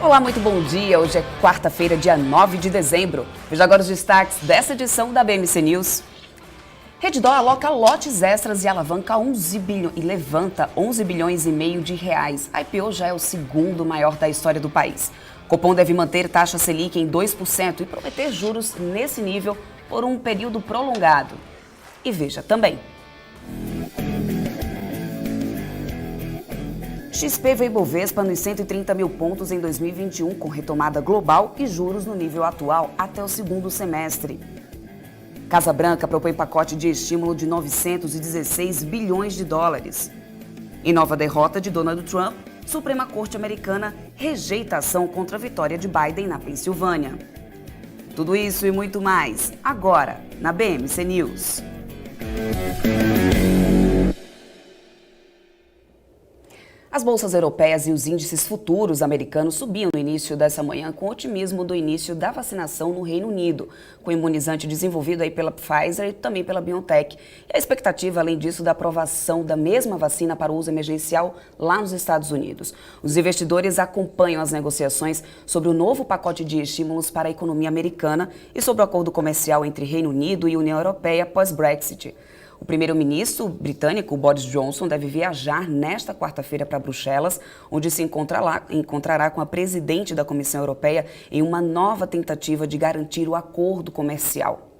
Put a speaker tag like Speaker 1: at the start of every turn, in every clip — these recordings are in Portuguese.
Speaker 1: Olá, muito bom dia. Hoje é quarta-feira, dia 9 de dezembro. Veja agora os destaques dessa edição da BMC News. Redditor aloca lotes extras e alavanca levanta 11 bilhões e meio de reais. A IPO já é o segundo maior da história do país. Copom deve manter taxa Selic em 2% e prometer juros nesse nível por um período prolongado. E veja também. XP veio Ibovespa nos 130 mil pontos em 2021, com retomada global e juros no nível atual até o segundo semestre. Casa Branca propõe pacote de estímulo de 916 bilhões de dólares. Em nova derrota de Donald Trump, Suprema Corte Americana rejeita a ação contra a vitória de Biden na Pensilvânia. Tudo isso e muito mais, agora, na BMC News. As bolsas europeias e os índices futuros americanos subiam no início dessa manhã com otimismo do início da vacinação no Reino Unido, com o imunizante desenvolvido aí pela Pfizer e também pela BioNTech. E a expectativa, além disso, da aprovação da mesma vacina para uso emergencial lá nos Estados Unidos. Os investidores acompanham as negociações sobre o novo pacote de estímulos para a economia americana e sobre o acordo comercial entre Reino Unido e União Europeia pós-Brexit. O primeiro-ministro britânico, Boris Johnson, deve viajar nesta quarta-feira para Bruxelas, onde se encontrará com a presidente da Comissão Europeia em uma nova tentativa de garantir o acordo comercial.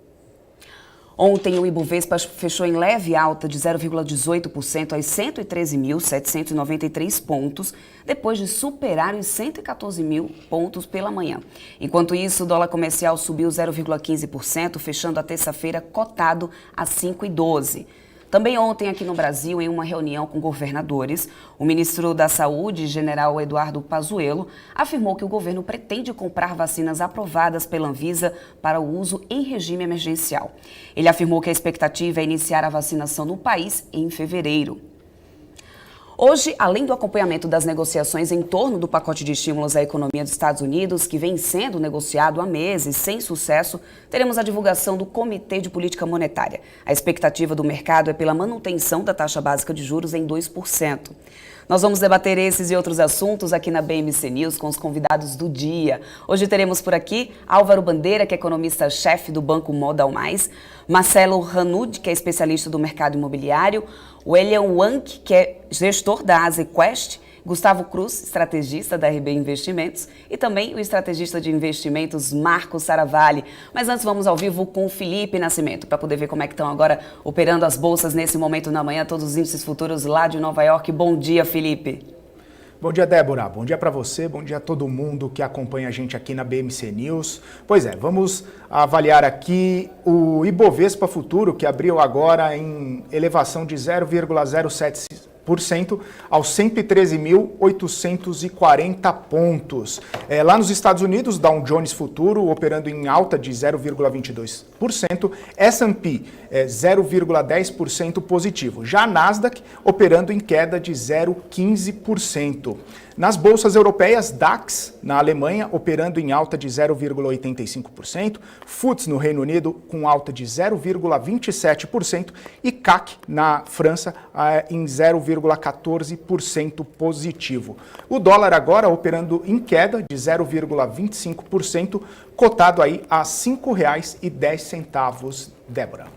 Speaker 1: Ontem, o Ibovespa fechou em leve alta de 0,18% aos 113.793 pontos, depois de superar os 114 mil pontos pela manhã. Enquanto isso, o dólar comercial subiu 0,15%, fechando a terça-feira cotado a 5,12. Também ontem, aqui no Brasil, em uma reunião com governadores, o ministro da Saúde, general Eduardo Pazuello, afirmou que o governo pretende comprar vacinas aprovadas pela Anvisa para o uso em regime emergencial. Ele afirmou que a expectativa é iniciar a vacinação no país em fevereiro. Hoje, além do acompanhamento das negociações em torno do pacote de estímulos à economia dos Estados Unidos, que vem sendo negociado há meses sem sucesso, teremos a divulgação do Comitê de Política Monetária. A expectativa do mercado é pela manutenção da taxa básica de juros em 2%. Nós vamos debater esses e outros assuntos aqui na BMC News com os convidados do dia. Hoje teremos por aqui Álvaro Bandeira, que é economista-chefe do Banco Modal Mais, Marcelo Hanud, que é especialista do mercado imobiliário, William Wang, que é gestor da AsiQuest, Gustavo Cruz, estrategista da RB Investimentos, e também o estrategista de investimentos Marco Saravalli. Mas antes vamos ao vivo com o Felipe Nascimento, para poder ver como é que estão agora operando as bolsas nesse momento na manhã, todos os índices futuros lá de Nova York. Bom dia, Felipe.
Speaker 2: Bom dia, Débora. Bom dia para você, bom dia a todo mundo que acompanha a gente aqui na BMC News. Pois é, vamos avaliar aqui o Ibovespa Futuro, que abriu agora em elevação de 0,07% aos 113.840 pontos. Lá nos Estados Unidos, Dow Jones Futuro operando em alta de 0,22%, S&P 0,10% positivo. Já a Nasdaq operando em queda de 0,15%. Nas bolsas europeias, DAX na Alemanha operando em alta de 0,85%, FTSE no Reino Unido com alta de 0,27% e CAC na França em 0,14% positivo. O dólar agora operando em queda de 0,25%, cotado aí a R$ 5,10, Débora.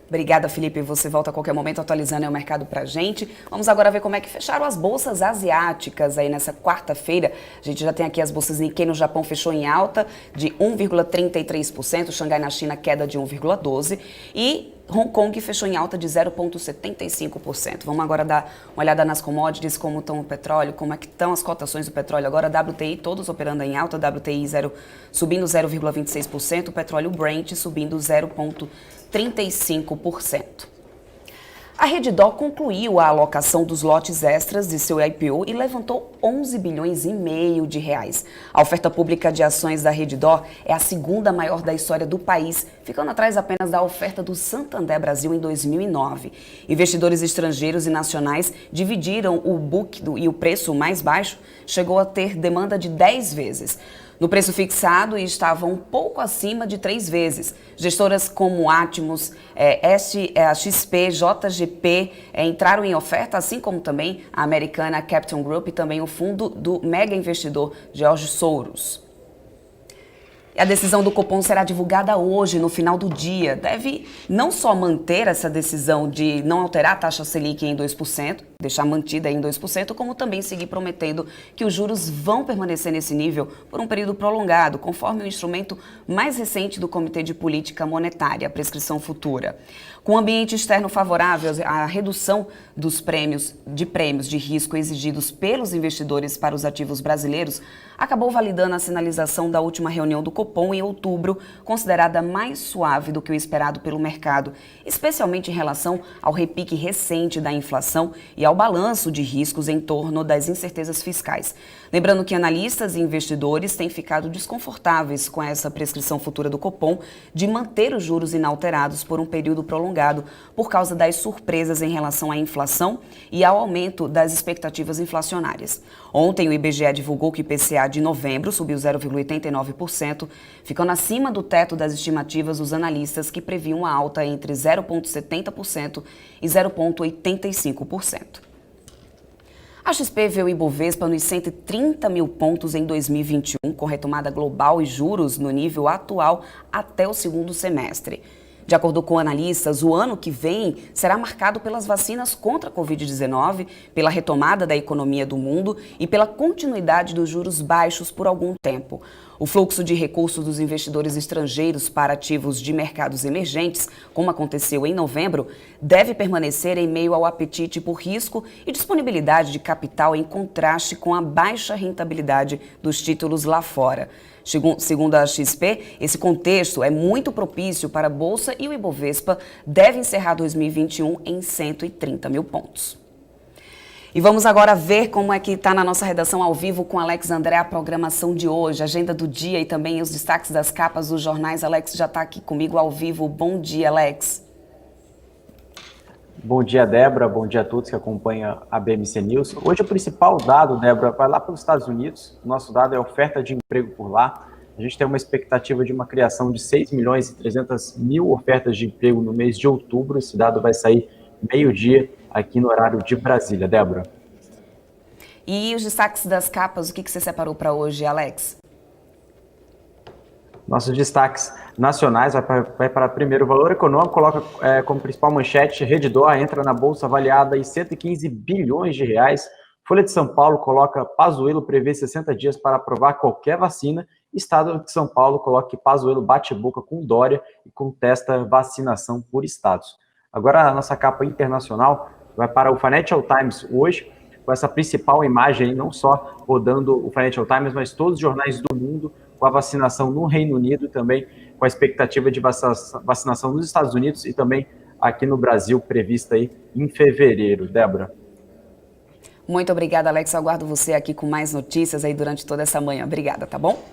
Speaker 1: Obrigada, Felipe. Você volta a qualquer momento atualizando o mercado pra gente. Vamos agora ver como é que fecharam as bolsas asiáticas aí nessa quarta-feira. A gente já tem aqui as bolsas Nikkei no Japão fechou em alta de 1,33%, Xangai na China queda de 1,12% e Hong Kong fechou em alta de 0,75%. Vamos agora dar uma olhada nas commodities, como estão o petróleo, como é que estão as cotações do petróleo agora. WTI todos operando em alta, WTI subindo 0,26%, o petróleo Brent subindo 0,35%. A Redditor concluiu a alocação dos lotes extras de seu IPO e levantou 11 bilhões e meio de reais. A oferta pública de ações da Redditor é a segunda maior da história do país, ficando atrás apenas da oferta do Santander Brasil em 2009. Investidores estrangeiros e nacionais dividiram o book e o preço mais baixo chegou a ter demanda de 10 vezes. no preço fixado e estavam um pouco acima de 3 vezes. Gestoras como Atmos, XP, JGP entraram em oferta, assim como também a americana Capital Group e também o fundo do mega investidor George Soros. A decisão do Copom será divulgada hoje, no final do dia. Deve não só manter essa decisão de não alterar a taxa Selic em 2%, deixar mantida em 2%, como também seguir prometendo que os juros vão permanecer nesse nível por um período prolongado, conforme o instrumento mais recente do Comitê de Política Monetária, a prescrição futura. Com o ambiente externo favorável, a redução dos prêmios de risco exigidos pelos investidores para os ativos brasileiros acabou validando a sinalização da última reunião do Copom em outubro, considerada mais suave do que o esperado pelo mercado, especialmente em relação ao repique recente da inflação e ao balanço de riscos em torno das incertezas fiscais. Lembrando que analistas e investidores têm ficado desconfortáveis com essa prescrição futura do Copom de manter os juros inalterados por um período prolongado por causa das surpresas em relação à inflação e ao aumento das expectativas inflacionárias. Ontem, o IBGE divulgou que o IPCA de novembro subiu 0,89%, ficando acima do teto das estimativas dos analistas que previam uma alta entre 0,70% e 0,85%. A XP vê o Ibovespa nos 130 mil pontos em 2021, com retomada global e juros no nível atual até o segundo semestre. De acordo com analistas, o ano que vem será marcado pelas vacinas contra a Covid-19, pela retomada da economia do mundo e pela continuidade dos juros baixos por algum tempo. O fluxo de recursos dos investidores estrangeiros para ativos de mercados emergentes, como aconteceu em novembro, deve permanecer em meio ao apetite por risco e disponibilidade de capital em contraste com a baixa rentabilidade dos títulos lá fora. Segundo a XP, esse contexto é muito propício para a Bolsa e o Ibovespa deve encerrar 2021 em 130 mil pontos. E vamos agora ver como é que está na nossa redação ao vivo com Alex André a programação de hoje, a agenda do dia e também os destaques das capas dos jornais. Alex já está aqui comigo ao vivo. Bom dia, Alex.
Speaker 3: Bom dia, Débora. Bom dia a todos que acompanham a BMC News. Hoje o principal dado, Débora, vai lá para os Estados Unidos. O nosso dado é a oferta de emprego por lá. A gente tem uma expectativa de uma criação de 6 milhões e 300 mil ofertas de emprego no mês de outubro. Esse dado vai sair meio-dia aqui no horário de Brasília. Débora.
Speaker 1: E os destaques das capas, o que você separou para hoje, Alex?
Speaker 3: Nossos destaques nacionais vai para primeiro. O Valor Econômico coloca como principal manchete: Redditor entra na bolsa avaliada em 115 bilhões de reais. Folha de São Paulo coloca: Pazuello prevê 60 dias para aprovar qualquer vacina. Estado de São Paulo coloca que Pazuello bate boca com Dória e contesta vacinação por estados. Agora a nossa capa internacional vai para o Financial Times hoje, com essa principal imagem, não só rodando o Financial Times, mas todos os jornais do mundo, com a vacinação no Reino Unido e também com a expectativa de vacinação nos Estados Unidos e também aqui no Brasil, prevista aí em fevereiro. Débora.
Speaker 1: Muito obrigada, Alex. Eu aguardo você aqui com mais notícias aí durante toda essa manhã. Obrigada, tá bom?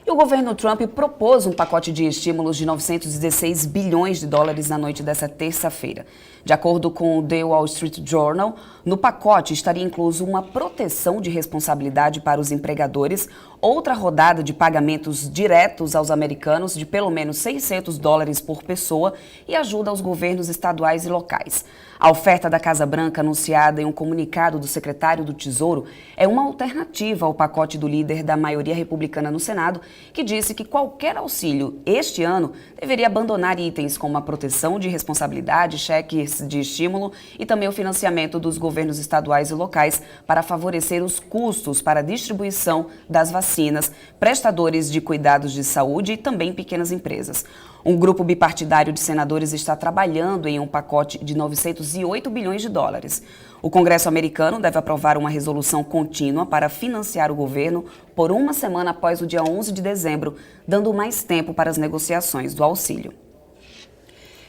Speaker 1: E o governo Trump propôs um pacote de estímulos de 916 bilhões de dólares na noite dessa terça-feira. De acordo com o The Wall Street Journal, no pacote estaria incluso uma proteção de responsabilidade para os empregadores, outra rodada de pagamentos diretos aos americanos de pelo menos 600 dólares por pessoa e ajuda aos governos estaduais e locais. A oferta da Casa Branca, anunciada em um comunicado do secretário do Tesouro, é uma alternativa ao pacote do líder da maioria republicana no Senado, que disse que qualquer auxílio este ano deveria abandonar itens como a proteção de responsabilidade, cheques de estímulo e também o financiamento dos governos estaduais e locais para favorecer os custos para a distribuição das vacinas, prestadores de cuidados de saúde e também pequenas empresas. Um grupo bipartidário de senadores está trabalhando em um pacote de 908 bilhões de dólares. O Congresso americano deve aprovar uma resolução contínua para financiar o governo por uma semana após o dia 11 de dezembro, dando mais tempo para as negociações do auxílio.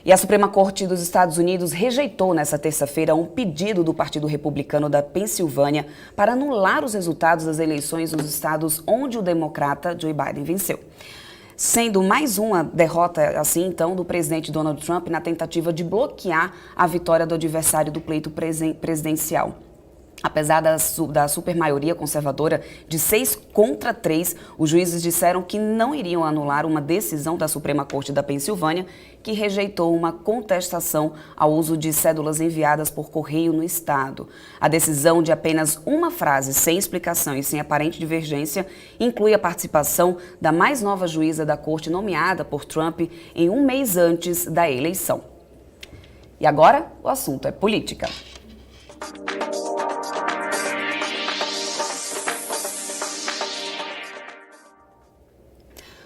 Speaker 1: E a Suprema Corte dos Estados Unidos rejeitou nesta terça-feira um pedido do Partido Republicano da Pensilvânia para anular os resultados das eleições nos estados onde o democrata Joe Biden venceu, sendo mais uma derrota, assim, então, do presidente Donald Trump na tentativa de bloquear a vitória do adversário do pleito presidencial. Apesar da supermaioria conservadora de 6 contra 3, os juízes disseram que não iriam anular uma decisão da Suprema Corte da Pensilvânia que rejeitou uma contestação ao uso de cédulas enviadas por correio no estado. A decisão de apenas uma frase, sem explicação e sem aparente divergência, inclui a participação da mais nova juíza da corte nomeada por Trump em um mês antes da eleição. E agora, o assunto é política.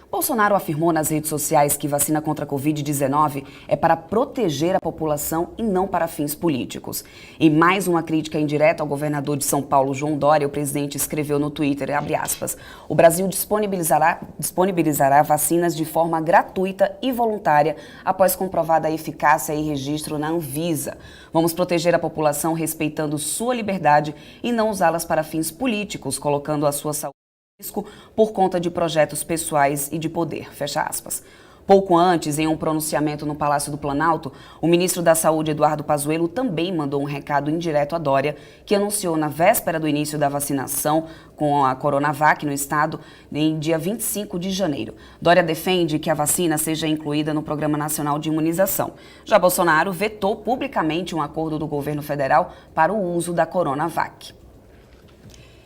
Speaker 1: Bolsonaro afirmou nas redes sociais que vacina contra a Covid-19 é para proteger a população e não para fins políticos. Em mais uma crítica indireta ao governador de São Paulo, João Dória, o presidente escreveu no Twitter, #, o Brasil disponibilizará vacinas de forma gratuita e voluntária após comprovada a eficácia e registro na Anvisa. Vamos proteger a população respeitando sua liberdade e não usá-las para fins políticos, colocando a sua saúde risco por conta de projetos pessoais e de poder, fecha aspas. Pouco antes, em um pronunciamento no Palácio do Planalto, o ministro da Saúde, Eduardo Pazuello, também mandou um recado indireto a Dória, que anunciou na véspera do início da vacinação com a Coronavac no estado, em dia 25 de janeiro. Dória defende que a vacina seja incluída no Programa Nacional de Imunização. Já Bolsonaro vetou publicamente um acordo do governo federal para o uso da Coronavac.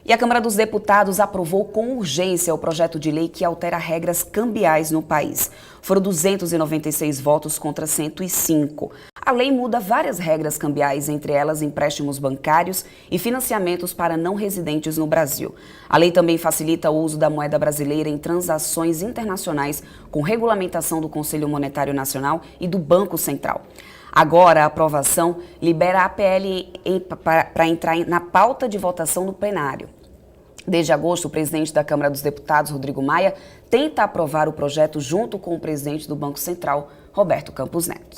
Speaker 1: E a Câmara dos Deputados aprovou com urgência o projeto de lei que altera regras cambiais no país. Foram 296 votos contra 105. A lei muda várias regras cambiais, entre elas empréstimos bancários e financiamentos para não residentes no Brasil. A lei também facilita o uso da moeda brasileira em transações internacionais, com regulamentação do Conselho Monetário Nacional e do Banco Central. Agora, a aprovação libera a PL para entrar na pauta de votação no plenário. Desde agosto, o presidente da Câmara dos Deputados, Rodrigo Maia, tenta aprovar o projeto junto com o presidente do Banco Central, Roberto Campos Neto.